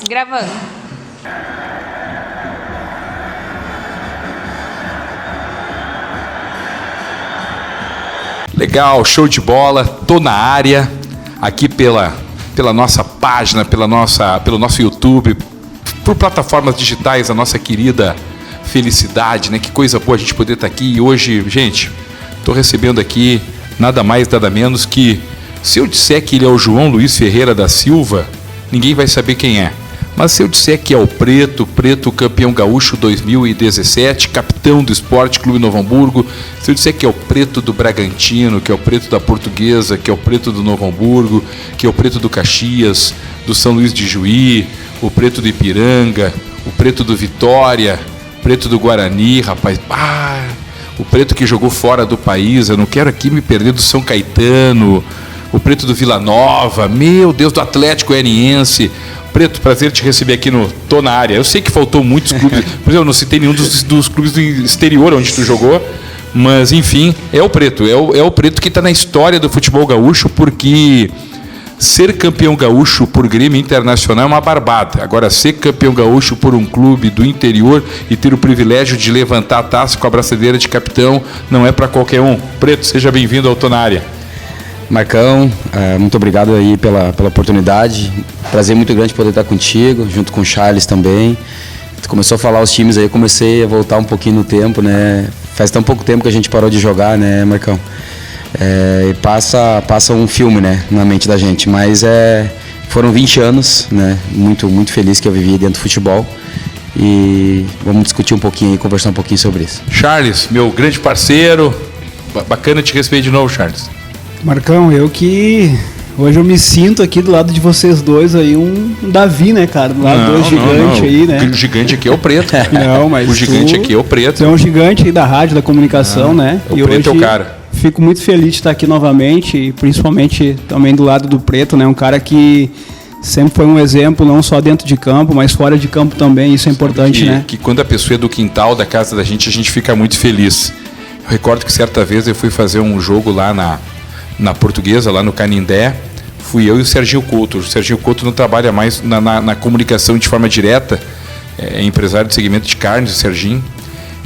Gravando. Legal, show de bola, tô na área, aqui pela nossa página, pelo nosso YouTube, por plataformas digitais, a nossa querida felicidade, né? Que coisa boa a gente poder estar aqui. E hoje, gente, tô recebendo aqui nada mais, nada menos que, se eu disser que ele é o João Luiz Ferreira da Silva, ninguém vai saber quem é. Mas se eu disser que é o Preto campeão gaúcho 2017, capitão do Esporte Clube Novo Hamburgo, se eu disser que é o Preto do Bragantino, que é o Preto da Portuguesa, que é o Preto do Novo Hamburgo, que é o Preto do Caxias, do São Luís de Juí, o Preto do Ipiranga, o Preto do Vitória, o Preto do Guarani, rapaz, o Preto que jogou fora do país, eu não quero aqui me perder do São Caetano, o Preto do Vila Nova, meu Deus, do Atlético Goianiense. Preto, prazer te receber aqui no Tô na Área. Eu sei que faltou muitos clubes, por exemplo, eu não citei nenhum dos clubes do exterior onde tu jogou, mas enfim, é o Preto, é o Preto que está na história do futebol gaúcho, porque ser campeão gaúcho por Grêmio Internacional é uma barbada. Agora, ser campeão gaúcho por um clube do interior e ter o privilégio de levantar a taça com a braçadeira de capitão não é para qualquer um. Preto, seja bem-vindo ao Tô na Área. Marcão, muito obrigado aí pela oportunidade. Prazer muito grande poder estar contigo, junto com o Charles também. Tu começou a falar os times aí, eu comecei a voltar um pouquinho no tempo, né? Faz tão pouco tempo que a gente parou de jogar, né, Marcão? E passa um filme, né, na mente da gente. Mas foram 20 anos, né? Muito feliz que eu vivi dentro do futebol. E vamos discutir um pouquinho e conversar um pouquinho sobre isso. Charles, meu grande parceiro. Bacana te receber de novo, Charles. Marcão, hoje eu me sinto aqui do lado de vocês dois aí um Davi, né, cara? Do lado do gigante aí, né? O gigante aqui é o Preto. Não, mas o gigante aqui é o Preto. Tu é um gigante aí da rádio, da comunicação, né? O Preto hoje é o cara. Fico muito feliz de estar aqui novamente e principalmente também do lado do Preto, né? Um cara que sempre foi um exemplo, não só dentro de campo, mas fora de campo também, isso é importante, né? Que quando a pessoa é do quintal da casa da gente, a gente fica muito feliz. Eu recordo que certa vez eu fui fazer um jogo lá na Portuguesa, lá no Canindé, fui eu e o Serginho Couto. O Serginho Couto não trabalha mais na comunicação de forma direta, é empresário de segmento de carnes, o Serginho,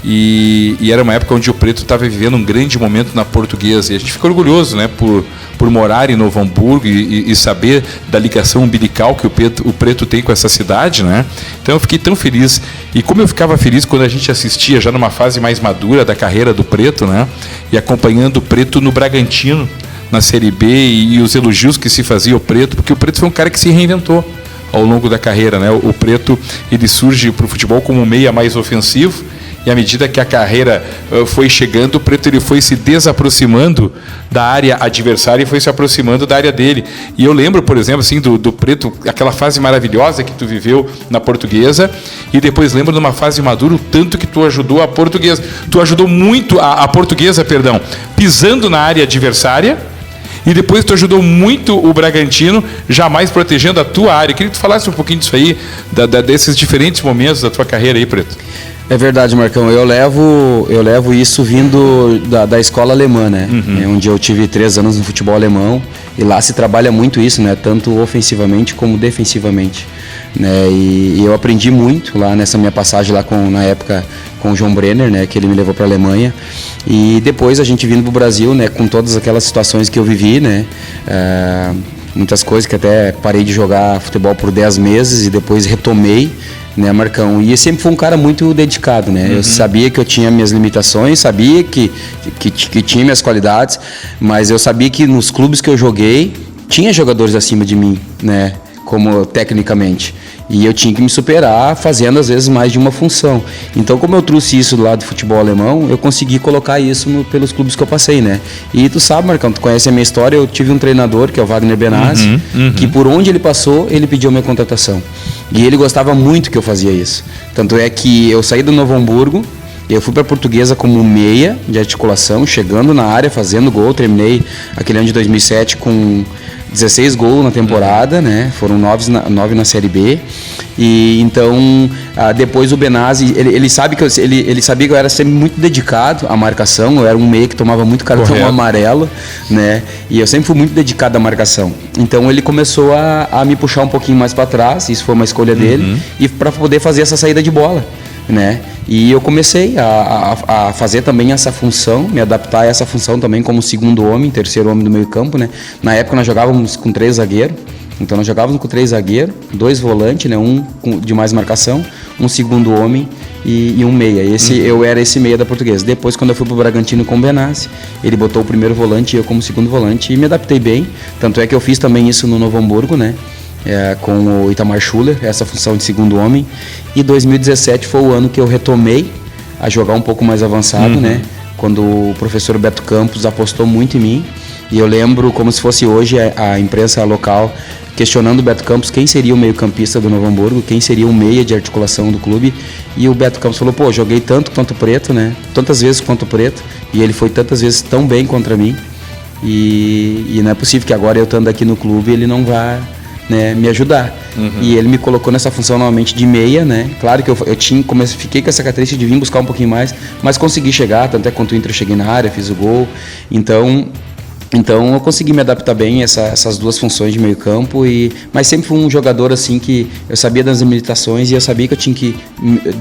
e era uma época onde o Preto estava vivendo um grande momento na Portuguesa, e a gente fica orgulhoso, né, por morar em Novo Hamburgo e saber da ligação umbilical que o Preto tem com essa cidade, né? Então eu fiquei tão feliz, e como eu ficava feliz quando a gente assistia já numa fase mais madura da carreira do Preto, né, e acompanhando o Preto no Bragantino, na Série B, e os elogios que se fazia ao Preto, porque o Preto foi um cara que se reinventou ao longo da carreira, né? O Preto, ele surge para o futebol como um meia mais ofensivo, e à medida que a carreira foi chegando, o Preto ele foi se desaproximando da área adversária e foi se aproximando da área dele. E eu lembro, por exemplo, assim, do Preto, aquela fase maravilhosa que tu viveu na Portuguesa, e depois lembro de uma fase madura, o tanto que tu ajudou a Portuguesa. Tu ajudou muito a Portuguesa, pisando na área adversária, e depois tu ajudou muito o Bragantino, jamais protegendo a tua área. Queria que tu falasse um pouquinho disso aí, desses diferentes momentos da tua carreira aí, Preto. É verdade, Marcão. Eu levo isso vindo da escola alemã, né? Onde eu tive 3 anos no futebol alemão, e lá se trabalha muito isso, né? Tanto ofensivamente como defensivamente, né? E eu aprendi muito lá nessa minha passagem lá na época com o João Brenner, né? Que ele me levou para a Alemanha, e depois a gente vindo para o Brasil, né? Com todas aquelas situações que eu vivi, né? Muitas coisas que até parei de jogar futebol por 10 meses e depois retomei, né, Marcão? E eu sempre fui um cara muito dedicado, né? Eu sabia que eu tinha minhas limitações, sabia que tinha minhas qualidades, mas eu sabia que nos clubes que eu joguei tinha jogadores acima de mim, né? Como tecnicamente. E eu tinha que me superar fazendo às vezes mais de uma função. Então, como eu trouxe isso do lado do futebol alemão, eu consegui colocar isso pelos clubes que eu passei, né? E tu sabe, Marcão, tu conhece a minha história, eu tive um treinador, que é o Wagner Benassi, que por onde ele passou, ele pediu a minha contratação. E ele gostava muito que eu fazia isso. Tanto é que eu saí do Novo Hamburgo, eu fui para a Portuguesa como meia de articulação, chegando na área, fazendo gol. Terminei aquele ano de 2007 com 16 gols na temporada, né? Foram 9 na Série B. E então, depois o Benazzi, ele sabia que eu era sempre muito dedicado à marcação. Eu era um meia que tomava muito cartão amarelo, né? E eu sempre fui muito dedicado à marcação. Então ele começou a me puxar um pouquinho mais para trás, isso foi uma escolha dele, e para poder fazer essa saída de bola, né? E eu comecei a fazer também essa função, me adaptar a essa função também como segundo homem, terceiro homem do meio campo, né? Na época nós jogávamos com 3 zagueiros, então nós jogávamos com 3 zagueiros, 2 volantes, né? Um de mais marcação, um segundo homem e um meia. Eu era esse meia da Portuguesa. Depois, quando eu fui pro Bragantino com o Benazzi, ele botou o primeiro volante e eu como segundo volante, e me adaptei bem. Tanto é que eu fiz também isso no Novo Hamburgo, né? Com o Itamar Schuller, essa função de segundo homem. E 2017 foi o ano que eu retomei a jogar um pouco mais avançado, né? Quando o professor Beto Campos apostou muito em mim. E eu lembro como se fosse hoje a imprensa local questionando o Beto Campos quem seria o meio-campista do Novo Hamburgo, quem seria o meia de articulação do clube. E o Beto Campos falou, pô, joguei tanto quanto o Preto, né? Tantas vezes quanto o Preto. E ele foi tantas vezes tão bem contra mim. E não é possível que agora eu estando aqui no clube ele não vá, né, me ajudar. E ele me colocou nessa função novamente de meia, né? Claro que fiquei com essa característica de vir buscar um pouquinho mais, mas consegui chegar, tanto é quanto o Inter eu cheguei na área, fiz o gol. Então eu consegui me adaptar bem a essas duas funções de meio campo, mas sempre fui um jogador assim que eu sabia das limitações e eu sabia que eu tinha que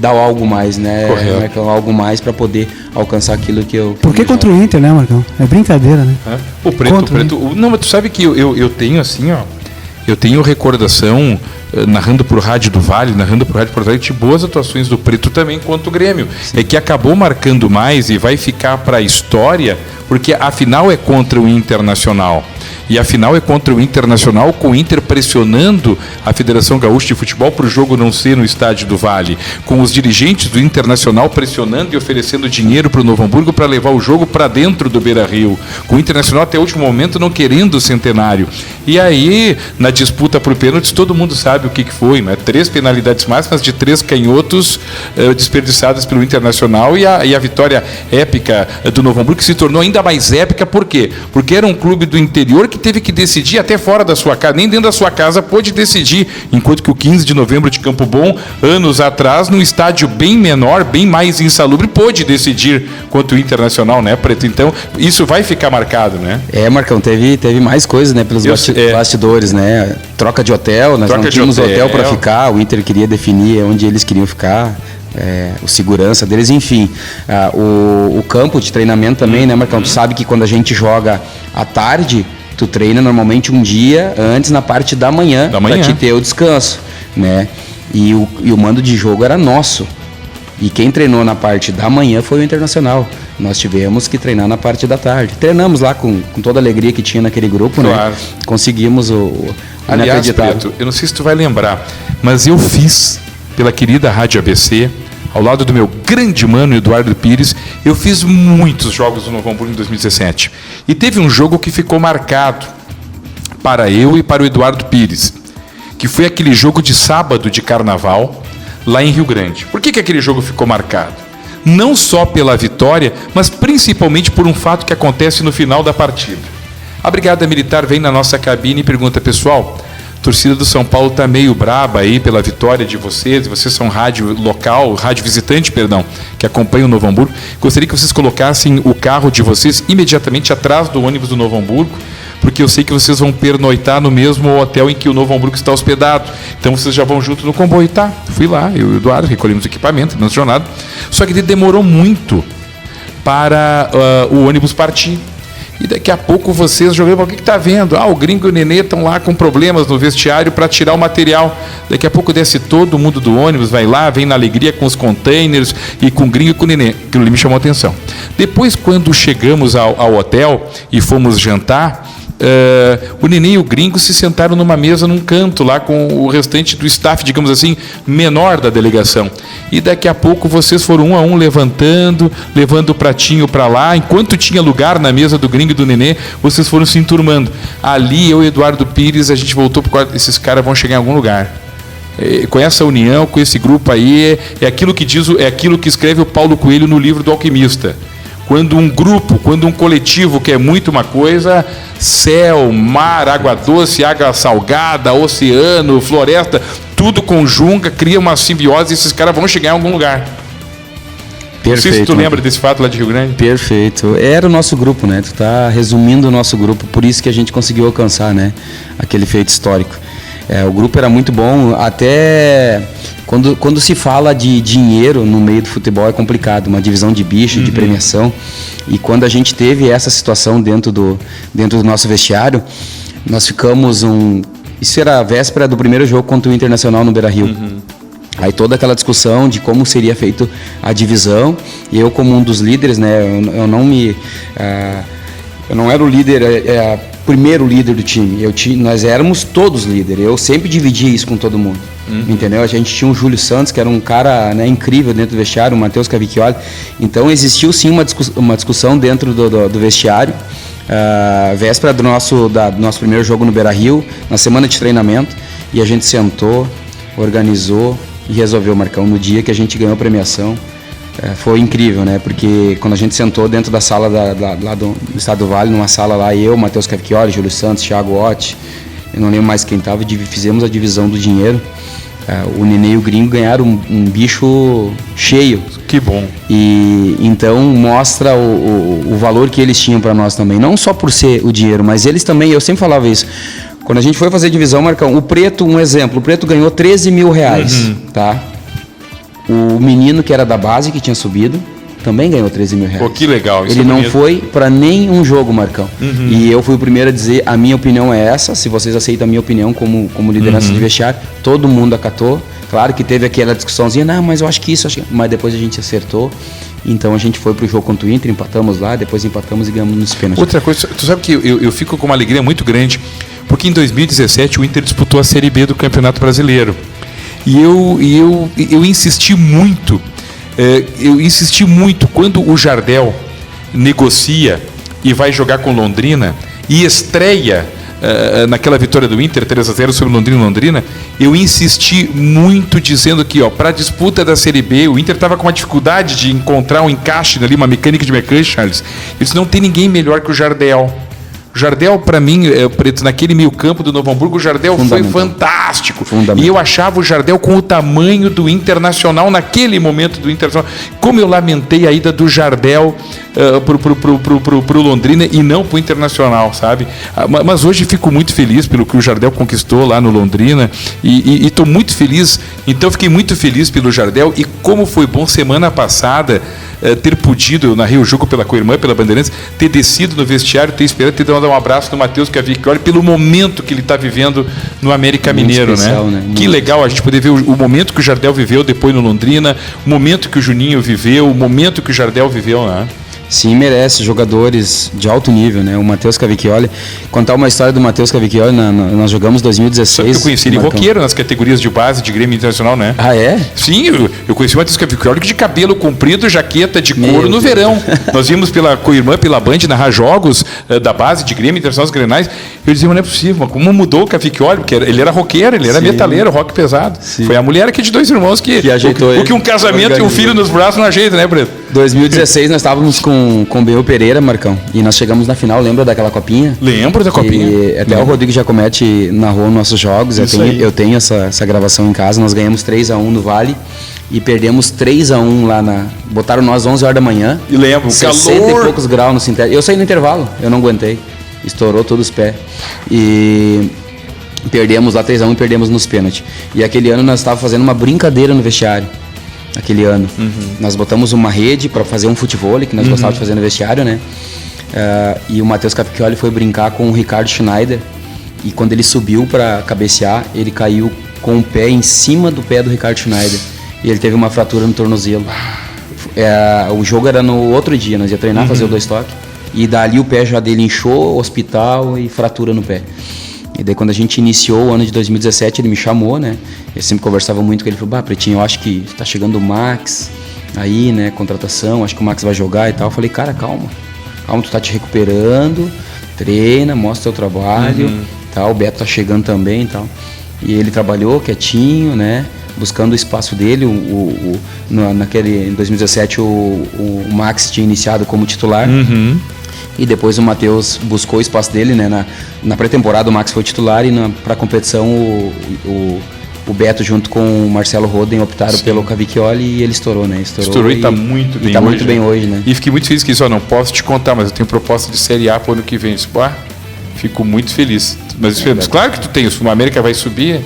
dar algo mais, né? Marcão, algo mais para poder alcançar aquilo que eu... Por que contra o Inter, né, Marcão? É brincadeira, né? O Preto... Não, mas tu sabe que eu tenho assim, ó... Eu tenho recordação, narrando por Rádio do Vale, narrando por Rádio Porto Alegre, de boas atuações do Preto também quanto o Grêmio. Sim. É que acabou marcando mais e vai ficar para a história, porque a final é contra o Internacional. E a final é contra o Internacional, com o Inter pressionando a Federação Gaúcha de Futebol para o jogo não ser no Estádio do Vale. Com os dirigentes do Internacional pressionando e oferecendo dinheiro para o Novo Hamburgo para levar o jogo para dentro do Beira-Rio. Com o Internacional até o último momento não querendo o centenário. E aí, na disputa por pênaltis, todo mundo sabe o que foi, né? 3 penalidades máximas de 3 canhotos desperdiçadas pelo Internacional e a vitória épica do Novo Hamburgo, que se tornou ainda mais épica. Por quê? Porque era um clube do interior que teve que decidir até fora da sua casa, nem dentro da sua casa pôde decidir, enquanto que o 15 de novembro de Campo Bom, anos atrás, num estádio bem menor, bem mais insalubre, pôde decidir contra o Internacional, né, Preto? Então, isso vai ficar marcado, né? Marcão, teve mais coisas, né, pelos bastidores, né? Troca de hotel, nós não tínhamos hotel para ficar, o Inter queria definir onde eles queriam ficar. O segurança deles, enfim, o campo de treinamento também, né, Marcão? Tu sabe que quando a gente joga à tarde, tu treina normalmente um dia antes na parte da manhã. Para te ter o descanso, né? E o mando de jogo era nosso. E quem treinou na parte da manhã foi o Internacional. Nós tivemos que treinar na parte da tarde. Treinamos lá com toda a alegria que tinha naquele grupo, claro, né? Conseguimos Aliás, Preto, eu não sei se tu vai lembrar, mas eu fiz pela querida Rádio ABC, ao lado do meu grande mano Eduardo Pires, eu fiz muitos jogos do Novo Hamburgo em 2017. E teve um jogo que ficou marcado para eu e para o Eduardo Pires, que foi aquele jogo de sábado de carnaval, lá em Rio Grande. Por que aquele jogo ficou marcado? Não só pela vitória, mas principalmente por um fato que acontece no final da partida. A Brigada Militar vem na nossa cabine e pergunta, pessoal, a torcida do São Paulo está meio braba aí pela vitória de vocês são rádio visitante, que acompanha o Novo Hamburgo. Gostaria que vocês colocassem o carro de vocês imediatamente atrás do ônibus do Novo Hamburgo, porque eu sei que vocês vão pernoitar no mesmo hotel em que o Novo Hamburgo está hospedado. Então vocês já vão junto no comboio, tá? Fui lá, eu e o Eduardo, recolhemos o equipamento, na jornada. Só que ele demorou muito para o ônibus partir. E daqui a pouco vocês jogando, o que está vendo? O Gringo e o Nenê estão lá com problemas no vestiário para tirar o material. Daqui a pouco desce todo mundo do ônibus, vai lá, vem na alegria com os containers e com o Gringo e com o Nenê. Aquilo ali me chamou a atenção. Depois, quando chegamos ao hotel e fomos jantar, o Nenê e o Gringo se sentaram numa mesa num canto lá com o restante do staff, digamos assim, menor da delegação. E daqui a pouco vocês foram um a um levando o pratinho para lá. Enquanto tinha lugar na mesa do Gringo e do Nenê, vocês foram se enturmando. Ali, eu e Eduardo Pires, a gente voltou para o quarto. Esses caras vão chegar em algum lugar. Com essa união, com esse grupo aí, é aquilo que escreve o Paulo Coelho no livro do Alquimista. Quando um grupo, quando um coletivo quer muito uma coisa, céu, mar, água doce, água salgada, oceano, floresta, tudo conjunga, cria uma simbiose e esses caras vão chegar em algum lugar. Perfeito. Não sei se tu lembra desse fato lá de Rio Grande. Perfeito. Era o nosso grupo, né? Tu tá resumindo o nosso grupo, por isso que a gente conseguiu alcançar, né? Aquele feito histórico. O grupo era muito bom, até quando se fala de dinheiro no meio do futebol é complicado, uma divisão de bicho, de premiação. E quando a gente teve essa situação dentro do nosso vestiário, nós ficamos isso era a véspera do primeiro jogo contra o Internacional no Beira-Rio. Aí toda aquela discussão de como seria feito a divisão, e eu como um dos líderes, né, eu não era o líder, primeiro líder do time. Nós éramos todos líderes. Eu sempre dividia isso com todo mundo. Entendeu? A gente tinha o Júlio Santos, que era um cara, né, incrível dentro do vestiário, o Matheus Cavicchioli. Então existiu sim uma discussão dentro do vestiário. Véspera do nosso primeiro jogo no Beira-Rio, na semana de treinamento, e a gente sentou, organizou e resolveu, Marcão, no dia que a gente ganhou a premiação. Foi incrível, né? Porque quando a gente sentou dentro da sala lá do Estado do Vale, numa sala lá, eu, Matheus Cavicchioli, Júlio Santos, Thiago Otti, eu não lembro mais quem estava, fizemos a divisão do dinheiro. O Nenê e o Gringo ganharam um bicho cheio. Que bom. E então mostra o valor que eles tinham para nós também. Não só por ser o dinheiro, mas eles também, eu sempre falava isso. Quando a gente foi fazer divisão, Marcão, o Preto, um exemplo, o Preto ganhou 13 mil reais, tá? O menino que era da base, que tinha subido, também ganhou 13 mil reais. Pô, que legal. Isso ele não foi para nenhum jogo, Marcão. E eu fui o primeiro a dizer, a minha opinião é essa, se vocês aceitam a minha opinião como liderança de vestiário, todo mundo acatou. Claro que teve aquela discussãozinha, não, mas eu acho que isso, mas depois a gente acertou. Então a gente foi pro jogo contra o Inter, empatamos lá, depois empatamos e ganhamos nos pênaltis. Outra coisa, tu sabe que eu fico com uma alegria muito grande, porque em 2017 o Inter disputou a Série B do Campeonato Brasileiro. E eu insisti muito, quando o Jardel negocia e vai jogar com Londrina e estreia naquela vitória do Inter, 3-0 sobre Londrina, eu insisti muito dizendo que, para a disputa da Série B, o Inter estava com uma dificuldade de encontrar um encaixe ali, uma mecânica de mecânica, Charles. Eu disse, não tem ninguém melhor que o Jardel. O Jardel, para mim, Preto, naquele meio campo do Novo Hamburgo, o Jardel foi fantástico. E eu achava o Jardel com o tamanho do Internacional naquele momento do Internacional. Como eu lamentei a ida do Jardel pro Londrina e não pro Internacional, sabe? Mas hoje fico muito feliz pelo que o Jardel conquistou lá no Londrina e estou muito feliz. Então fiquei muito feliz pelo Jardel e como foi bom semana passada ter podido, eu narrei o jogo pela Coirmã, pela Bandeirantes, ter descido no vestiário, ter esperado, ter dado um abraço no Matheus Cavicchioli pelo momento que ele está vivendo no América Mineiro, especial, né? Que legal a gente poder ver o momento que o Jardel viveu depois no Londrina, o momento que o Juninho viveu, o momento que o Jardel viveu, né? Sim, merece, jogadores de alto nível, né? O Matheus Cavicchioli, contar uma história do Matheus Cavicchioli, nós jogamos 2016. Só que eu conheci ele roqueiro nas categorias de base de Grêmio Internacional, né? Ah, é? Sim, eu conheci o Matheus Cavicchioli de cabelo comprido, jaqueta de couro no verão. Nós vimos pela Coirmã, pela Band, narrar jogos da base de Grêmio Internacional, os Grenais. Eu dizia, mas não é possível, mas como mudou o Cavicchioli? Porque ele era roqueiro, ele era metaleiro, rock pesado. Sim. Foi a mulher aqui de dois irmãos que ajeitou o que um casamento e um filho nos braços não ajeita, né, Preto? 2016 nós estávamos com o B.U. Pereira, Marcão, e nós chegamos na final, lembra daquela copinha? Lembro da copinha. E até o Rodrigo Giacometti narrou nossos jogos, eu tenho essa gravação em casa, nós ganhamos 3-1 no Vale e perdemos 3-1 lá botaram nós 11 horas da manhã. E lembro, 60 calor. E poucos graus no sintético. Eu saí no intervalo, eu não aguentei, estourou todos os pés. E perdemos lá 3-1 e perdemos nos pênaltis. E aquele ano nós estávamos fazendo uma brincadeira no vestiário. Aquele ano. Nós botamos uma rede para fazer um futebol, que nós gostávamos de fazer no vestiário, né? E o Matheus Cavicchioli foi brincar com o Ricardo Schneider. E quando ele subiu para cabecear, ele caiu com o pé em cima do pé do Ricardo Schneider. E ele teve uma fratura no tornozelo. O jogo era no outro dia, nós ia treinar, fazer o 2 toques. E dali o pé já dele inchou, hospital e fratura no pé. E daí quando a gente iniciou o ano de 2017, ele me chamou, né? Eu sempre conversava muito com ele, falou, Pretinho, eu acho que tá chegando o Max aí, né? Contratação, acho que o Max vai jogar e tal. Eu falei, cara, calma, tu tá te recuperando, treina, mostra o teu trabalho, tal. O Beto tá chegando também e tal. E ele trabalhou quietinho, né? buscando o espaço dele. Em 2017 o Max tinha iniciado como titular. E depois o Matheus buscou o espaço dele, né? Na pré-temporada o Max foi titular e para a competição o Beto junto com o Marcelo Roden optaram pelo Cavicchioli e ele estourou, né? Estourou e está muito bem hoje. Está muito bem hoje, né? E fiquei muito feliz que isso, não posso te contar, mas eu tenho proposta de Série A para o ano que vem. Fico muito feliz. Mas claro que tu tem, se o América vai subir,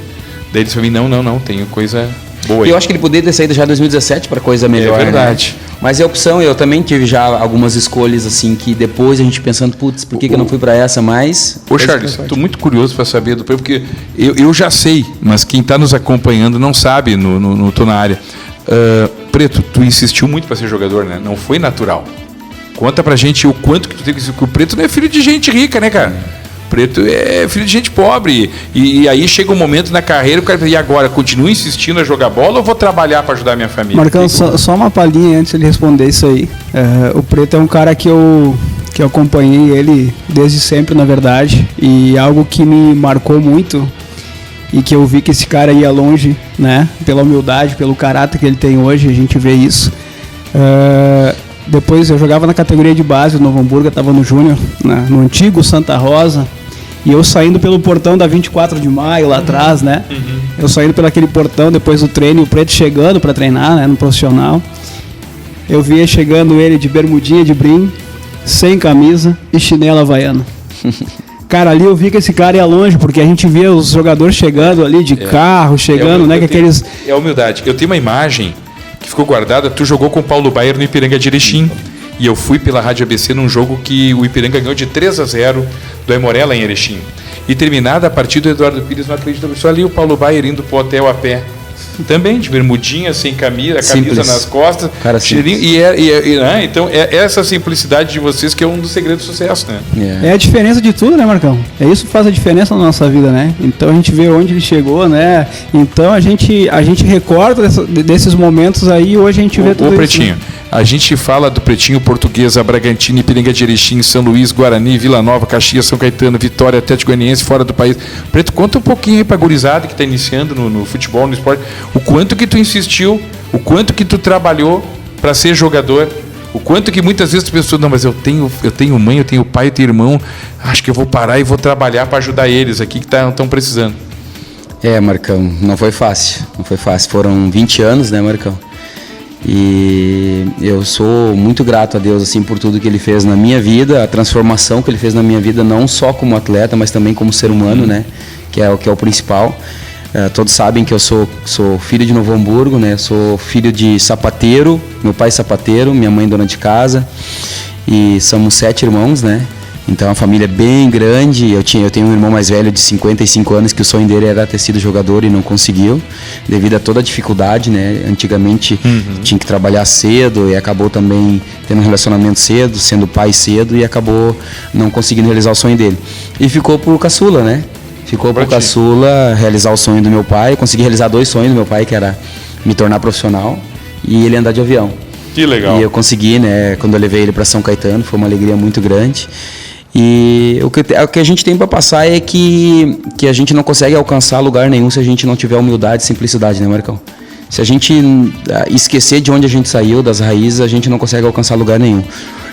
daí eles falam, não, tenho coisa boa. E eu acho que ele poderia ter saído já em 2017 para coisa melhor. É verdade. Né? Mas é opção, eu também tive já algumas escolhas assim que depois a gente pensando, putz, por que eu não fui para essa mais? Ô Charles, estou muito curioso para saber do porque eu já sei, mas quem está nos acompanhando não sabe no Tô na Área. Preto, tu insistiu muito para ser jogador, né? Não foi natural. Conta pra gente o quanto que tu teve que o Preto não é filho de gente rica, né, cara? Preto é filho de gente pobre. E aí chega um momento na carreira, o cara fala, e agora? Continuo insistindo a jogar bola ou vou trabalhar para ajudar a minha família? Marcão, só uma palhinha antes de ele responder isso aí. O Preto é um cara que eu acompanhei ele desde sempre, na verdade. E algo que me marcou muito e que eu vi que esse cara ia longe, né? Pela humildade, pelo caráter que ele tem hoje, a gente vê isso. Depois eu jogava na categoria de base do Novo Hamburgo, eu estava no Júnior, no antigo Santa Rosa, e eu saindo pelo portão da 24 de maio lá atrás, né? Eu saindo pelo aquele portão depois do treino, o Preto chegando para treinar, né, no profissional. Eu via chegando ele de bermudinha de brim, sem camisa e chinela havaiana. Cara, ali eu vi que esse cara ia longe, porque a gente via os jogadores chegando ali de carro, chegando, né? É a humildade. Eu tenho uma imagem que ficou guardada, tu jogou com o Paulo Baier no Ipiranga de Erechim. E eu fui pela Rádio ABC num jogo que o Ipiranga ganhou de 3-0 do Aimorella em Erechim. E terminada a partida, o Eduardo Pires não acredita, só ali o Paulo Baier indo pro hotel a pé. Também de bermudinha, sem camisa, camisa nas costas. Cara, cheirinho, então é essa simplicidade de vocês que é um dos segredos do sucesso, né? É a diferença de tudo, né, Marcão? É isso que faz a diferença na nossa vida, né? Então a gente vê onde ele chegou, né? Então a gente recorda desses momentos aí e hoje a gente vê tudo isso. Pretinho, né? A gente fala do Pretinho, Portuguesa, Bragantino, Ipiranga de Erechim, São Luís, Guarani, Vila Nova, Caxias, São Caetano, Vitória, Atlético Goianiense, fora do país. Preto, conta um pouquinho aí pra gurizada que está iniciando no futebol, no esporte, o quanto que tu insistiu, o quanto que tu trabalhou para ser jogador, o quanto que muitas vezes tu pensou, não, mas eu tenho mãe, eu tenho pai, eu tenho irmão, acho que eu vou parar e vou trabalhar para ajudar eles aqui que estão precisando. Marcão, não foi fácil, foram 20 anos, né, Marcão? E eu sou muito grato a Deus assim por tudo que Ele fez na minha vida, a transformação que Ele fez na minha vida, não só como atleta, mas também como ser humano, né? Que é o principal. Todos sabem que eu sou filho de Novo Hamburgo, né? Sou filho de sapateiro, meu pai sapateiro, minha mãe dona de casa, e somos 7 irmãos, né? Então a família é bem grande. Eu tenho um irmão mais velho de 55 anos que o sonho dele era ter sido jogador e não conseguiu, devido a toda a dificuldade, né? Antigamente tinha que trabalhar cedo e acabou também tendo um relacionamento cedo, sendo pai cedo e acabou não conseguindo realizar o sonho dele. E ficou pro caçula, né? Ficou pro caçula realizar o sonho do meu pai. Consegui realizar 2 sonhos do meu pai, que era me tornar profissional e ele andar de avião. Que legal. E eu consegui, né? Quando eu levei ele para São Caetano, foi uma alegria muito grande. E o que a gente tem para passar é que a gente não consegue alcançar lugar nenhum se a gente não tiver humildade e simplicidade, né, Marcão? Se a gente esquecer de onde a gente saiu, das raízes, a gente não consegue alcançar lugar nenhum.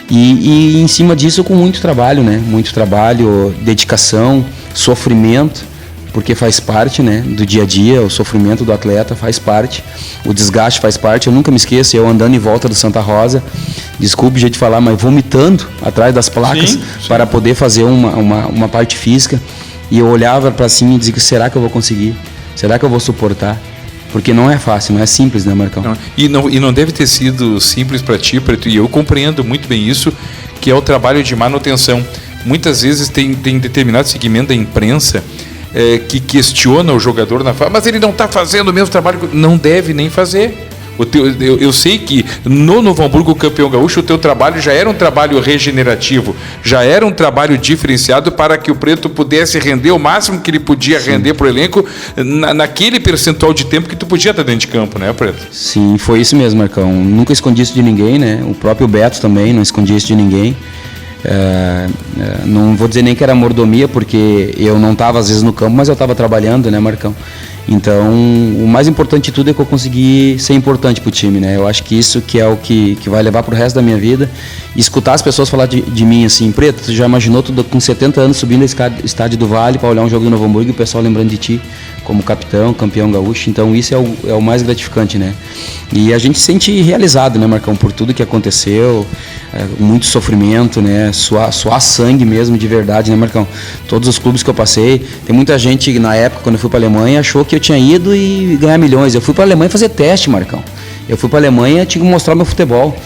E em cima disso, com muito trabalho, né? Muito trabalho, dedicação, sofrimento, porque faz parte, né, do dia a dia, o sofrimento do atleta faz parte, o desgaste faz parte. Eu nunca me esqueço, eu andando em volta do Santa Rosa, desculpe o jeito de falar, mas vomitando atrás das placas para poder fazer uma parte física, e eu olhava para cima e dizia, será que eu vou conseguir? Será que eu vou suportar? Porque não é fácil, não é simples, né, Marcão? Não, e não deve ter sido simples para ti, Preto, e eu compreendo muito bem isso, que é o trabalho de manutenção. Muitas vezes tem determinado segmento da imprensa que questiona o jogador na fala, mas ele não está fazendo o mesmo trabalho, não deve nem fazer. Eu sei que no Novo Hamburgo campeão gaúcho o teu trabalho já era um trabalho regenerativo, já era um trabalho diferenciado para que o Preto pudesse render o máximo que ele podia render para o elenco naquele percentual de tempo que tu podia estar dentro de campo, né, Preto? Sim, foi isso mesmo, Marcão. Nunca escondi isso de ninguém, né? O próprio Beto também não escondia isso de ninguém. Não vou dizer nem que era mordomia, porque eu não estava às vezes no campo, mas eu estava trabalhando, né, Marcão? Então, o mais importante de tudo é que eu consegui ser importante pro time, né? Eu acho que isso que é o que vai levar pro resto da minha vida. E escutar as pessoas falar de mim assim, Preto, tu já imaginou tu com 70 anos subindo a estádio do Vale para olhar um jogo do Novo Hamburgo e o pessoal lembrando de ti como capitão, campeão gaúcho. Então, isso é o mais gratificante, né? E a gente se sente realizado, né, Marcão, por tudo que aconteceu, muito sofrimento, né? Suar sangue mesmo, de verdade, né, Marcão? Todos os clubes que eu passei, tem muita gente na época, quando eu fui para a Alemanha, achou que eu tinha ido e ganhar milhões. Eu fui para a Alemanha fazer teste, Marcão. Eu fui para a Alemanha, tinha que mostrar meu futebol.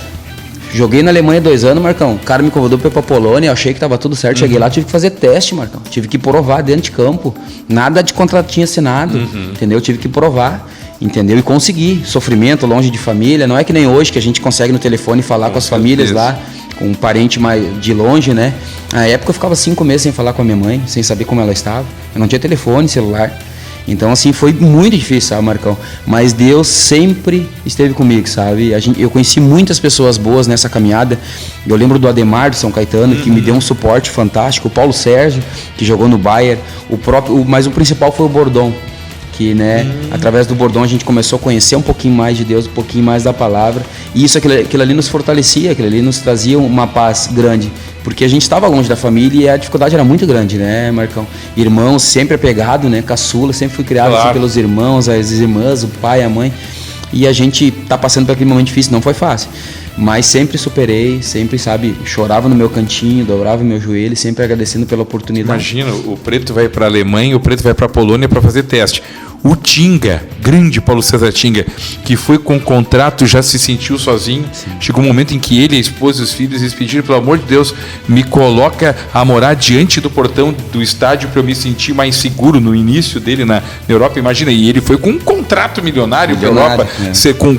Joguei na Alemanha 2 anos, Marcão. O cara me convidou para ir pra Polônia, eu achei que tava tudo certo. Cheguei lá, tive que fazer teste, Marcão. Tive que provar dentro de campo. Nada de contratinho assinado, entendeu? Tive que provar, entendeu? E consegui. Sofrimento, longe de família. Não é que nem hoje que a gente consegue no telefone falar com as famílias lá, com um parente mais de longe, né? Na época eu ficava 5 meses sem falar com a minha mãe, sem saber como ela estava. Eu não tinha telefone, celular. Então, assim, foi muito difícil, sabe, Marcão? Mas Deus sempre esteve comigo, sabe? Eu conheci muitas pessoas boas nessa caminhada. Eu lembro do Ademar, de São Caetano, que me deu um suporte fantástico. O Paulo Sérgio, que jogou no Bayern. Mas o principal foi o Bordon, que, né, através do Bordon a gente começou a conhecer um pouquinho mais de Deus, um pouquinho mais da palavra. E aquilo ali nos fortalecia, aquilo ali nos trazia uma paz grande. Porque a gente estava longe da família e a dificuldade era muito grande, né, Marcão? Irmãos sempre apegado, né? Caçula, sempre fui criado assim, pelos irmãos, as irmãs, o pai, a mãe. E a gente tá passando por aquele momento difícil, não foi fácil. Mas sempre superei, sempre, sabe, chorava no meu cantinho, dobrava meu joelho, sempre agradecendo pela oportunidade. Imagina, o Preto vai para a Alemanha, o Preto vai para a Polônia para fazer teste. O Tinga, grande Paulo César Tinga, que foi com contrato, já se sentiu sozinho. Sim. Chegou um momento em que ele, a esposa e os filhos, eles pediram, pelo amor de Deus, me coloca a morar diante do portão do estádio para eu me sentir mais seguro no início dele na Europa. Imagina, e ele foi com um contrato milionário para a Europa,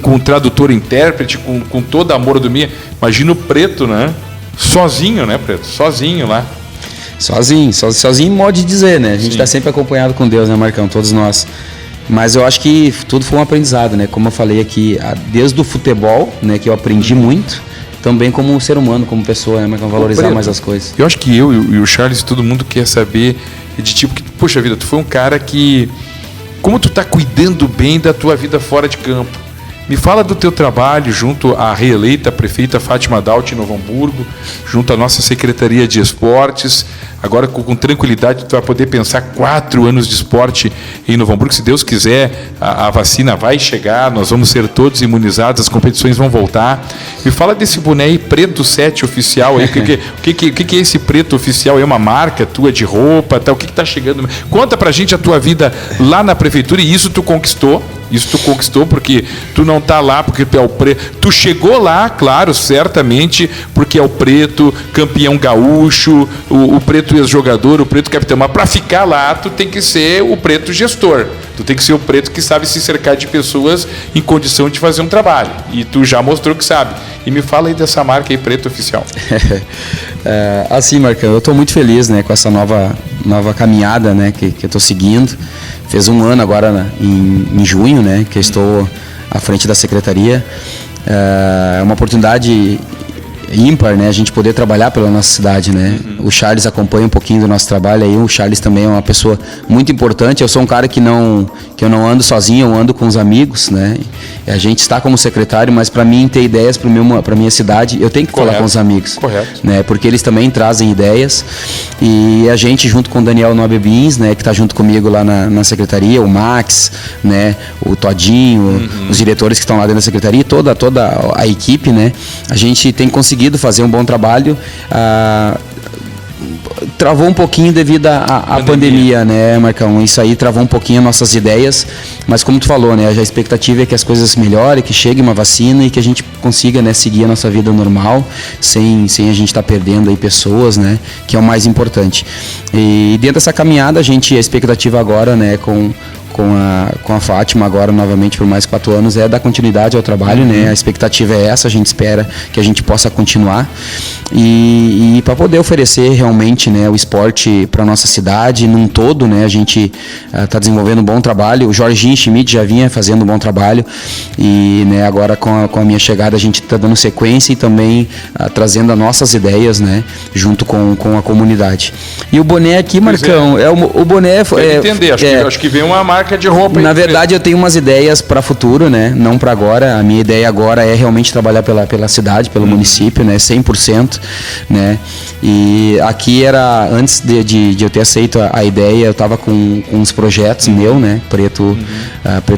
com tradutor, intérprete, com toda a mordomia. Imagina o Preto, né? Sozinho, né, Preto? Sozinho lá. Sozinho modo de dizer, né? A gente está sempre acompanhado com Deus, né, Marcão? Todos nós. Mas eu acho que tudo foi um aprendizado, né? Como eu falei aqui, desde o futebol, né, que eu aprendi muito, também como ser humano, como pessoa, né, Marcão? Valorizar mais as coisas. Eu acho que eu e o Charles, todo mundo quer saber de tipo que, poxa vida, tu foi um cara que, como tu tá cuidando bem da tua vida fora de campo? Me fala do teu trabalho junto à reeleita prefeita Fátima Daut em Novo Hamburgo, junto à nossa Secretaria de Esportes. Agora, com tranquilidade, tu vai poder pensar 4 anos de esporte em Novo Hamburgo. Se Deus quiser, a vacina vai chegar, nós vamos ser todos imunizados, as competições vão voltar. Me fala desse boné aí, Preto 7 oficial. Aí. O que é esse Preto oficial? É uma marca tua de roupa? Tá? O que está chegando? Conta pra gente a tua vida lá na prefeitura, e isso tu conquistou. Isso tu conquistou porque tu não tá lá porque tu é o Preto. Tu chegou lá, claro, certamente, porque é o Preto, campeão gaúcho, o Preto ex-jogador, o Preto capitão. Mas para ficar lá, tu tem que ser o Preto gestor. Tu tem que ser o Preto que sabe se cercar de pessoas em condição de fazer um trabalho. E tu já mostrou que sabe. E me fala aí dessa marca aí, Preto Oficial. Assim, Marcão, eu estou muito feliz, né, com essa nova caminhada, né, que eu estou seguindo. Fez 1 ano agora em junho, né, que eu estou à frente da secretaria. É uma oportunidade ímpar, né, a gente poder trabalhar pela nossa cidade, né. O Charles acompanha um pouquinho do nosso trabalho aí. O Charles também é uma pessoa muito importante. Eu sou um cara que eu não ando sozinho, eu ando com os amigos, né. A gente está como secretário, mas para mim ter ideias para minha cidade, eu tenho que falar com os amigos. Correto. Né, porque eles também trazem ideias. E a gente, junto com o Daniel Nobre Bins, né, que está junto comigo lá na secretaria, o Max, né, o Todinho, os diretores que estão lá dentro da secretaria, toda a equipe, né, a gente tem conseguido fazer um bom trabalho. Travou um pouquinho devido à pandemia, né, Marcão? Isso aí travou um pouquinho as nossas ideias, mas como tu falou, né, a expectativa é que as coisas melhorem, que chegue uma vacina e que a gente consiga, né, seguir a nossa vida normal, sem a gente estar perdendo aí pessoas, né, que é o mais importante. E dentro dessa caminhada, a expectativa agora, né, com a Fátima agora novamente por mais 4 anos é dar continuidade ao trabalho, né? A expectativa é essa, a gente espera que a gente possa continuar e para poder oferecer realmente importante, né, o esporte para nossa cidade num todo, né? A gente está desenvolvendo um bom trabalho. O Jorginho Schmidt já vinha fazendo um bom trabalho e, né, agora com a minha chegada a gente está dando sequência e também trazendo as nossas ideias, né, junto com a comunidade. E o boné aqui, Marcão, o boné entender, acho que vem uma marca de roupa. Na verdade, eu tenho umas ideias para futuro, né? Não para agora. A minha ideia agora é realmente trabalhar pela cidade, pelo município, né? 100%, né? E aqui era, antes de eu ter aceito a ideia, eu estava com uns projetos meu, né? Preto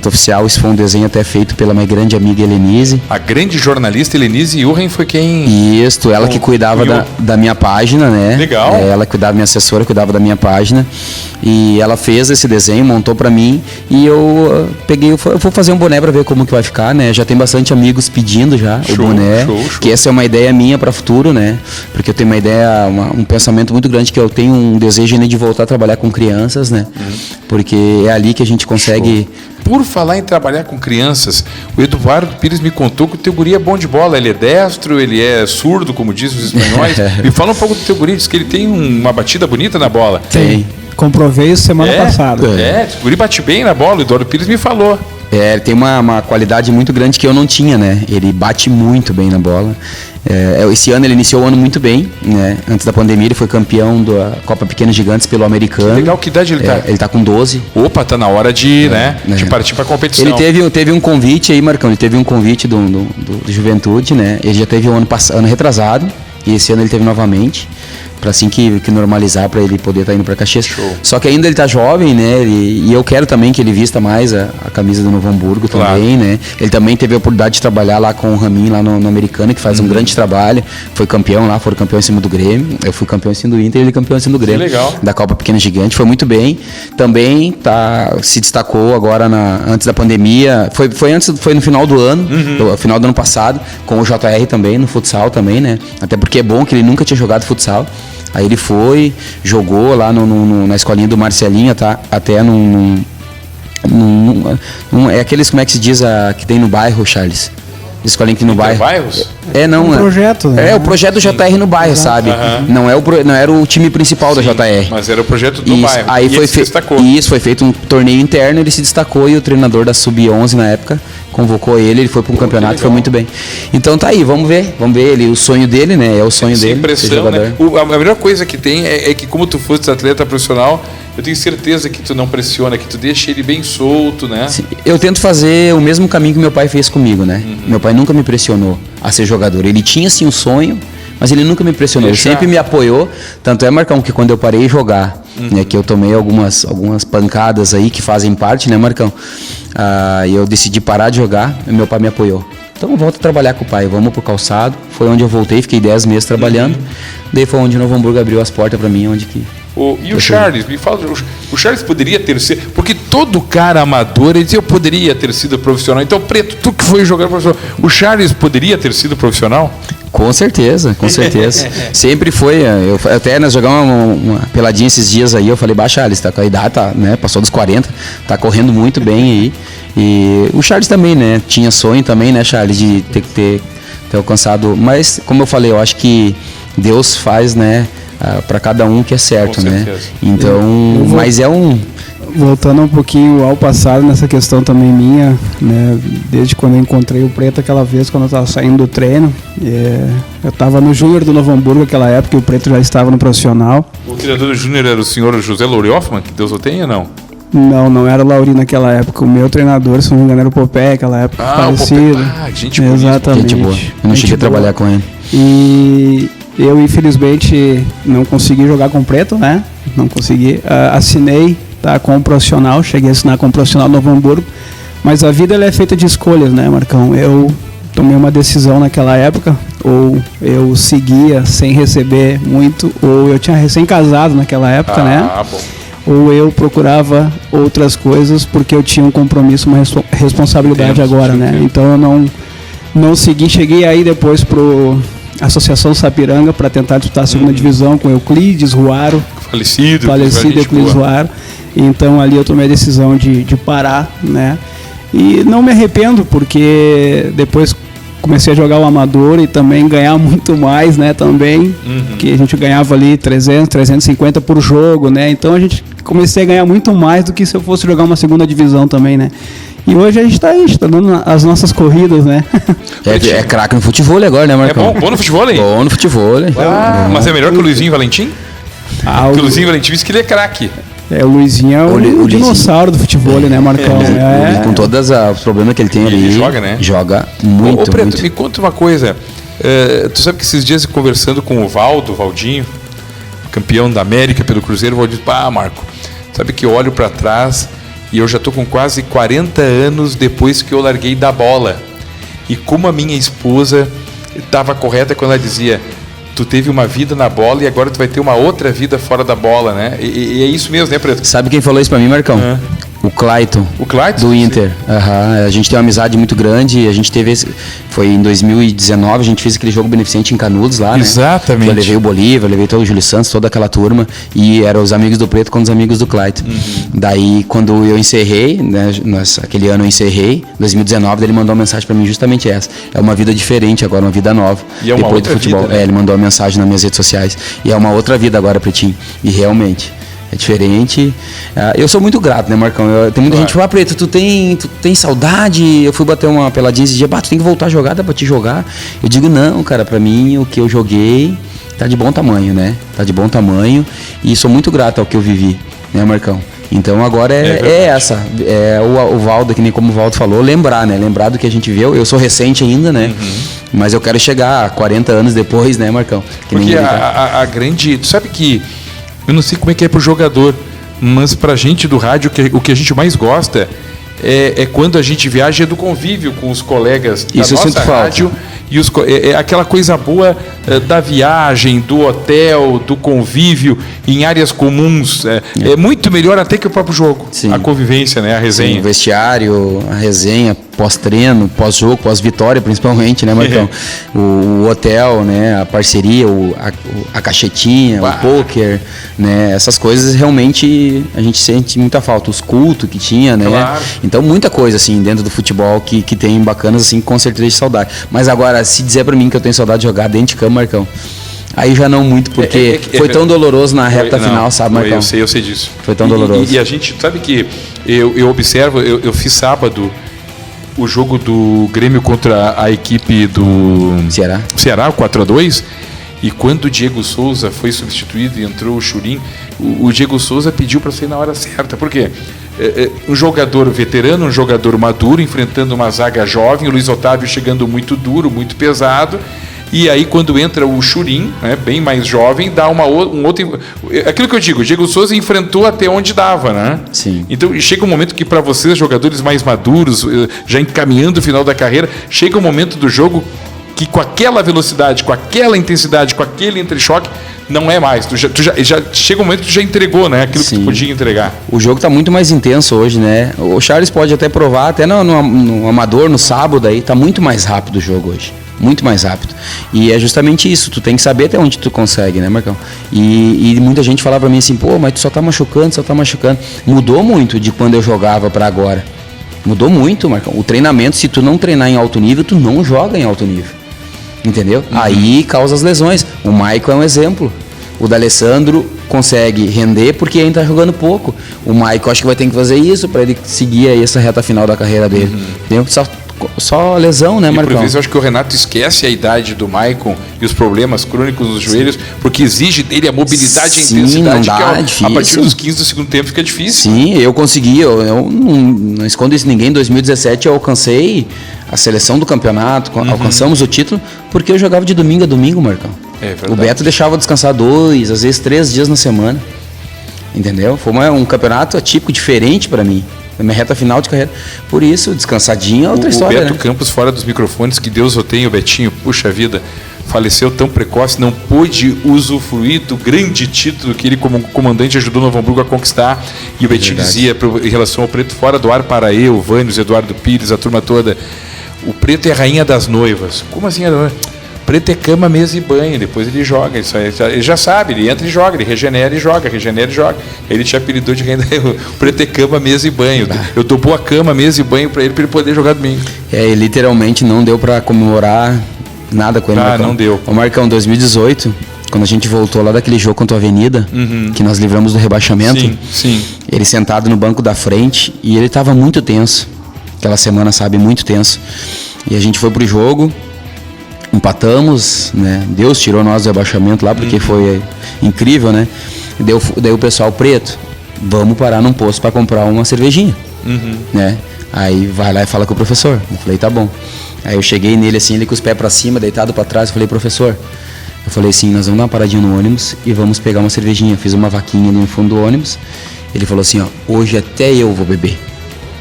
Oficial. Isso foi um desenho até feito pela minha grande amiga Helenise. A grande jornalista Helenise Urren foi quem... Isso, ela que cuidava da minha página, né? Legal. Ela cuidava, minha assessora cuidava da minha página. E ela fez esse desenho, montou para mim e eu peguei, eu vou fazer um boné para ver como que vai ficar, né? Já tem bastante amigos pedindo já o boné, que essa é uma ideia minha para futuro, né? Porque eu tenho uma ideia, um pensamento muito grande, que eu tenho um desejo ainda de voltar a trabalhar com crianças, né? Porque é ali que a gente consegue... Por falar em trabalhar com crianças, o Eduardo Pires me contou que o teu guri é bom de bola. Ele é destro, ele é surdo, como dizem os espanhóis. Me fala um pouco do teu guri, diz que ele tem uma batida bonita na bola. Tem. Comprovei isso semana passada. O guri bate bem na bola, o Eduardo Pires me falou. Ele tem uma qualidade muito grande que eu não tinha, né? Ele bate muito bem na bola. Esse ano ele iniciou o ano muito bem, né? Antes da pandemia ele foi campeão da Copa Pequenos Gigantes pelo americano. Que legal, que idade ele tá? Ele tá com 12. Opa, tá na hora de partir pra competição. Ele teve um convite aí, Marcão, ele teve um convite do Juventude, né? Ele já teve ano retrasado e esse ano ele teve novamente. Para assim que normalizar, para ele poder estar indo para Caxias. Show. Só que ainda ele tá jovem, né? E eu quero também que ele vista mais a camisa do Novo Hamburgo também, né? Ele também teve a oportunidade de trabalhar lá com o Ramin, lá no americano, que faz um grande trabalho. Foi campeão lá, foram campeão em cima do Grêmio. Eu fui campeão em cima do Inter e ele campeão em cima do Grêmio. Que legal. Da Copa Pequeno Gigante, foi muito bem. Também se destacou agora antes da pandemia. Foi no final do ano, no final do ano passado, com o JR também, no futsal também, né? Até porque é bom que ele nunca tinha jogado futsal. Aí ele foi, jogou lá na escolinha do Marcelinho, tá? Até é aqueles, como é que se diz, que tem no bairro, Charles? Escolinha que tem no bairro. Bairros? Um projeto, né? O projeto do JR no bairro, sabe? Não era o time principal da JR. Mas era o projeto do bairro. Aí ele se destacou. Isso, foi feito um torneio interno, ele se destacou e o treinador da Sub-11 na época convocou ele foi para um campeonato, foi muito bem. Então tá aí, vamos ver o sonho dele, né? É o sonho dele. Impressão, jogador. Né? A melhor coisa que tem é que, como tu fosse atleta profissional, eu tenho certeza que tu não pressiona, que tu deixa ele bem solto, né? Sim, eu tento fazer o mesmo caminho que meu pai fez comigo, né? Meu pai nunca me pressionou a ser jogador. Ele tinha sim um sonho, mas ele nunca me pressionou. Ele sempre me apoiou. Tanto é, Marcão, que quando eu parei de jogar, né, que eu tomei algumas pancadas aí que fazem parte, né, Marcão? E eu decidi parar de jogar, meu pai me apoiou. Então volta a trabalhar com o pai, vamos pro calçado. Foi onde eu voltei, fiquei 10 meses trabalhando. Daí foi onde o Novo Hamburgo abriu as portas para mim, onde que... E o Charles, me fala, o Charles poderia ter sido, porque todo cara amador, ele diz, eu poderia ter sido profissional. Então, Preto, tu que foi jogar profissional, o Charles poderia ter sido profissional? Com certeza, com certeza. Sempre foi. Até nós jogamos uma peladinha esses dias aí, eu falei, Charles, tá com a idade, tá, né? Passou dos 40, tá correndo muito bem aí. E o Charles também, né? Tinha sonho também, né, Charles, de ter alcançado. Mas, como eu falei, eu acho que Deus faz, né? Para cada um que é certo, né? Então, mas Voltando um pouquinho ao passado, nessa questão também minha, né? Desde quando eu encontrei o Preto aquela vez, quando eu estava saindo do treino, eu estava no Júnior do Novo Hamburgo naquela época e o Preto já estava no profissional. O treinador do Júnior era o senhor José Lorioffman, que Deus o tenha, não? Não era o Lauri naquela época. O meu treinador, se não me engano, era o Popé, naquela época, falecido. Gente boa. Exatamente. Gente boa. Eu não cheguei a trabalhar com ele. E eu, infelizmente, não consegui jogar com o Preto, né? Não consegui. Assinei, tá, com um profissional, cheguei a assinar com um profissional do Novo Hamburgo. Mas a vida ela é feita de escolhas, né, Marcão? Eu tomei uma decisão naquela época, ou eu seguia sem receber muito, ou eu tinha recém-casado naquela época, né? Bom. Ou eu procurava outras coisas porque eu tinha um compromisso, uma responsabilidade agora, né? Então eu não segui, cheguei aí depois pro Associação Sapiranga para tentar disputar a segunda divisão com Euclides Ruaro, falecido Euclides Ruaro. Então ali eu tomei a decisão de parar, né? E não me arrependo, porque depois comecei a jogar o amador e também ganhar muito mais, né, também, que a gente ganhava ali 300, 350 por jogo, né, então a gente comecei a ganhar muito mais do que se eu fosse jogar uma segunda divisão também, né. E hoje a gente tá dando as nossas corridas, né. É craque no futebol agora, né, Marcão? Bom no futebol, hein? Bom no futebol. Mas é melhor que o Luizinho Valentim? Porque o o Luizinho Valentim disse que ele é craque. o Luizinho é o dinossauro do futebol, né, Marcão? Com todos os problemas que ele tem ali. Ele joga, né? Joga muito, Ô Preto, muito. me conta uma coisa. Tu sabe que esses dias conversando com o Valdinho, campeão da América pelo Cruzeiro, o Valdir, Marco, sabe que eu olho para trás e eu já tô com quase 40 anos depois que eu larguei da bola. E como a minha esposa estava correta quando ela dizia: tu teve uma vida na bola e agora tu vai ter uma outra vida fora da bola, né? E é isso mesmo, né, Preto? Sabe quem falou isso pra mim, Marcão? O Clayton. O Clayton? Do Inter. A gente tem uma amizade muito grande. A gente teve. Foi em 2019, a gente fez aquele jogo beneficente em Canudos lá, né? Exatamente. Eu levei o Bolívar, levei todo o Júlio Santos, toda aquela turma. E eram os amigos do Preto com os amigos do Clayton. Daí, quando eu encerrei, né? Aquele ano eu encerrei, 2019, ele mandou uma mensagem pra mim justamente essa. É uma vida diferente agora, uma vida nova. E é uma depois outra do futebol. vida, né? Ele mandou uma mensagem nas minhas redes sociais. E é uma outra vida agora, Pretinho. E realmente. É diferente. Eu sou muito grato, né, Marcão? Tem muita gente que fala: Preto, tu tem saudade? Eu fui bater uma peladinha esse dia, tu tem que voltar a jogar, dá pra te jogar. Eu digo: não, cara, pra mim o que eu joguei tá de bom tamanho, né? Tá de bom tamanho e sou muito grato ao que eu vivi, né, Marcão? Então agora o Valdo, que nem como o Valdo falou, lembrar do que a gente viu. Eu sou recente ainda, né? Mas eu quero chegar a 40 anos depois, né, Marcão? Porque a grande... Tu sabe que eu não sei como é que é pro jogador, mas pra gente do rádio, o que a gente mais gosta é quando a gente viaja, é do convívio com os colegas da nossa rádio. E aquela coisa boa da viagem, do hotel, do convívio em áreas comuns. É muito melhor até que o próprio jogo. Sim. A convivência, né? A resenha. Sim, o vestiário, a resenha, pós-treino, pós-jogo, pós-vitória, principalmente, né, Marcão? O hotel, né? A parceria, a cachetinha, o poker, né? Essas coisas realmente a gente sente muita falta. Os cultos que tinha, né? Claro. Então, muita coisa, assim, dentro do futebol que tem bacanas, assim, com certeza de saudade. Mas agora, se dizer pra mim que eu tenho saudade de jogar dentro de campo, Marcão, aí já não muito, porque foi tão doloroso na reta final, sabe, Marcão? Eu sei disso. Foi tão doloroso. E a gente, sabe que eu observo, eu fiz sábado o jogo do Grêmio contra a equipe do Ceará, o 4-2, e quando o Diego Souza foi substituído e entrou o Churin, o Diego Souza pediu para sair na hora certa. Por quê? Um jogador veterano, um jogador maduro, enfrentando uma zaga jovem, o Luiz Otávio chegando muito duro, muito pesado, e aí quando entra o Churin, né, bem mais jovem, dá um outro... Aquilo que eu digo, o Diego Souza enfrentou até onde dava, né? Sim. Então chega um momento que para vocês, jogadores mais maduros, já encaminhando o final da carreira, chega um momento do jogo que com aquela velocidade, com aquela intensidade, com aquele entrechoque, não é mais. Tu já chega um momento que tu já entregou, né? Aquilo que tu podia entregar. O jogo tá muito mais intenso hoje, né? O Charles pode até provar, até no amador, no sábado aí, tá muito mais rápido o jogo hoje. Muito mais rápido. E é justamente isso, tu tem que saber até onde tu consegue, né, Marcão? E muita gente falava pra mim assim: mas tu só tá machucando. Mudou muito de quando eu jogava pra agora. Mudou muito, Marcão. O treinamento, se tu não treinar em alto nível, tu não joga em alto nível. Entendeu? Aí causa as lesões. O Maicon é um exemplo. O D'Alessandro consegue render porque ainda tá jogando pouco. O Maicon acho que vai ter que fazer isso para ele seguir aí essa reta final da carreira dele. Entendeu? Só lesão, né, Marcão? Por vezes eu acho que o Renato esquece a idade do Maicon e os problemas crônicos nos joelhos, porque exige dele a mobilidade e a intensidade, não dá, que a partir dos 15 do segundo tempo fica difícil. Sim, eu consegui, eu não escondo isso ninguém. Em 2017 eu alcancei a seleção do campeonato, alcançamos o título, porque eu jogava de domingo a domingo, Marcão. O Beto deixava descansar 2, às vezes 3 dias na semana. Entendeu? Foi um campeonato atípico, diferente para mim. Na minha reta final de carreira. Por isso, descansadinho é outra história, o Beto, né? Campos, fora dos microfones, que Deus o tenha, o Betinho, puxa vida, faleceu tão precoce, não pôde usufruir do grande título que ele, como comandante, ajudou o Novo Hamburgo a conquistar. E o Betinho dizia, em relação ao Preto, fora do ar para eu, o Vânios, Eduardo Pires, a turma toda: o Preto é a rainha das noivas. Como assim? Preto é cama, mesa e banho. Depois ele joga. Isso aí, ele já sabe, ele entra e joga, ele regenera e joga, regenera e joga. Ele te apelidou de renda. Preto é cama, mesa e banho. Eu dou boa cama, mesa e banho para ele poder jogar domingo. E literalmente não deu para comemorar nada com ele. Ah, não deu. O Marcão, 2018, quando a gente voltou lá daquele jogo contra a Avenida, que nós livramos do rebaixamento, sim. Ele sentado no banco da frente e ele estava muito tenso. Aquela semana, sabe, muito tenso. E a gente foi pro jogo, empatamos, né? Deus tirou nós do rebaixamento lá, porque foi incrível, né? Daí o pessoal, Preto, vamos parar num posto para comprar uma cervejinha, né? Aí vai lá e fala com o professor. Eu falei, tá bom. Aí eu cheguei nele assim, ele com os pés para cima, deitado para trás, eu falei, professor, eu falei assim, nós vamos dar uma paradinha no ônibus e vamos pegar uma cervejinha. Eu fiz uma vaquinha ali no fundo do ônibus. Ele falou assim, ó, hoje até eu vou beber.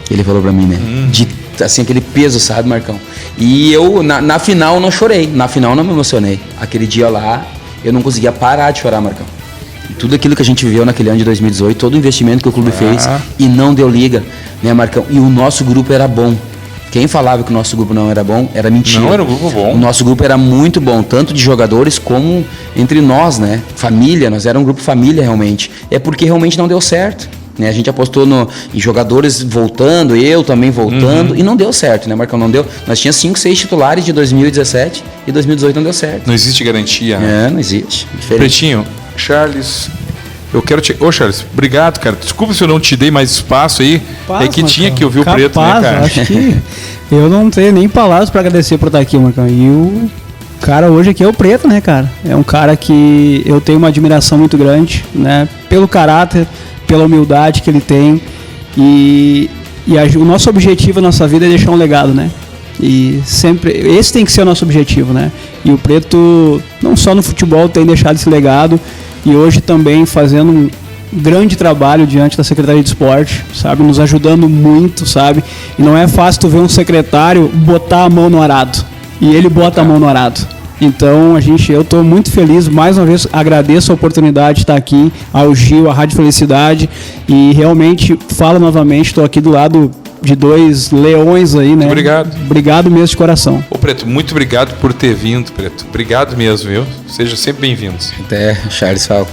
Ele falou pra mim, né? De, assim, aquele peso, sabe, Marcão? E eu, na final, não chorei. Na final, não me emocionei. Aquele dia lá, eu não conseguia parar de chorar, Marcão. E tudo aquilo que a gente viveu naquele ano de 2018, todo o investimento que o clube fez e não deu liga, né, Marcão? E o nosso grupo era bom. Quem falava que o nosso grupo não era bom, era mentira. Não era um grupo bom. O nosso grupo era muito bom, tanto de jogadores como entre nós, né? Família, nós era um grupo família realmente. É porque realmente não deu certo. Né? A gente apostou em jogadores voltando, eu também voltando, e não deu certo, né, Marcão? Não deu. Nós tínhamos 5, 6 titulares de 2017 e 2018 não deu certo. Não existe garantia, né? Não existe. Diferente. Pretinho, Charles, eu quero te... Ô, Charles, obrigado, cara. Desculpa se eu não te dei mais espaço aí. É que tinha que ouvir o Preto, né, cara? Acho que eu não tenho nem palavras para agradecer por estar aqui, Marcão. E o cara hoje aqui é o Preto, né, cara? É um cara que eu tenho uma admiração muito grande, né? Pelo caráter, pela humildade que ele tem o nosso objetivo na nossa vida é deixar um legado, né? E sempre, esse tem que ser o nosso objetivo, né? E o Preto, não só no futebol, tem deixado esse legado e hoje também fazendo um grande trabalho diante da Secretaria de Esporte, sabe? Nos ajudando muito, sabe? E não é fácil tu ver um secretário botar a mão no arado. E ele bota a mão no arado. Então, eu estou muito feliz, mais uma vez agradeço a oportunidade de estar aqui, ao Gil, à Rádio Felicidade, e realmente falo novamente, estou aqui do lado de 2 leões aí, né? Obrigado. Obrigado mesmo de coração. Ô, Preto, muito obrigado por ter vindo, Preto. Obrigado mesmo, viu? Seja sempre bem-vindos. Até, Charles, fala.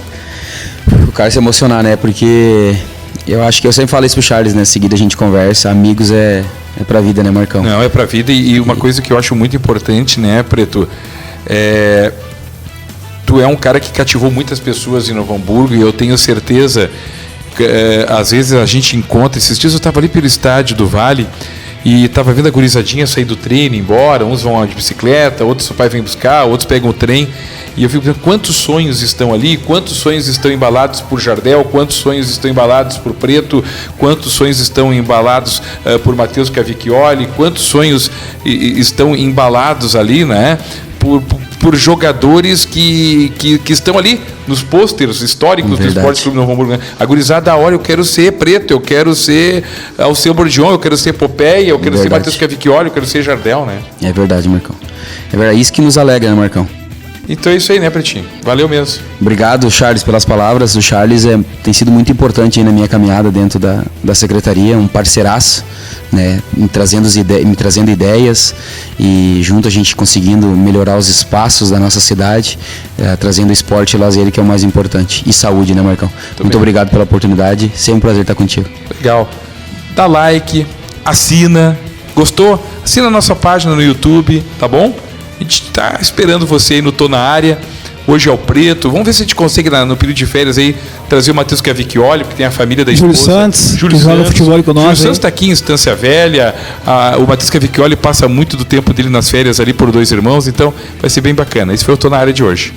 O cara se emocionar, né? Porque eu acho que eu sempre falo isso pro Charles, né? Em seguida a gente conversa, amigos é pra vida, né, Marcão? Não, é pra vida e uma coisa que eu acho muito importante, né, Preto? Tu é um cara que cativou muitas pessoas em Novo Hamburgo e eu tenho certeza que às vezes a gente encontra, esses dias eu estava ali pelo estádio do Vale e estava vendo a gurizadinha sair do treino, ir embora, uns vão de bicicleta, outros o pai vem buscar, outros pegam o trem e eu fico pensando quantos sonhos estão ali, quantos sonhos estão embalados por Jardel, quantos sonhos estão embalados por Preto, quantos sonhos estão embalados por Matheus Cavicchioli, quantos sonhos estão embalados ali, né? Por jogadores que estão ali nos pôsteres históricos do Esporte Clube Novo Hamburgo. Né? A gurizada, olha, eu quero ser Preto, eu quero ser Alceu Bordion, eu quero ser Popeye, eu quero ser Matheus Cavicchioli, eu quero ser Jardel, né? É verdade, Marcão. É verdade, isso que nos alegra, né, Marcão? Então é isso aí, né, Pretinho? Valeu mesmo. Obrigado, Charles, pelas palavras. O Charles tem sido muito importante aí na minha caminhada dentro da secretaria, um parceiraço, né, me trazendo ideias e junto a gente conseguindo melhorar os espaços da nossa cidade, trazendo esporte e lazer, que é o mais importante. E saúde, né, Marcão? Muito obrigado pela oportunidade. Sempre um prazer estar contigo. Legal. Dá like, assina. Gostou? Assina a nossa página no YouTube, tá bom? A gente está esperando você aí no Tô na Área. Hoje é o Preto. Vamos ver se a gente consegue, no período de férias, aí, trazer o Matheus Cavicchioli, porque tem a família da esposa. Júlio Santos, joga futebol com nós. Júlio Santos está aqui em Estância Velha. O Matheus Cavicchioli passa muito do tempo dele nas férias ali por 2 irmãos. Então, vai ser bem bacana. Esse foi o Tô na Área de hoje.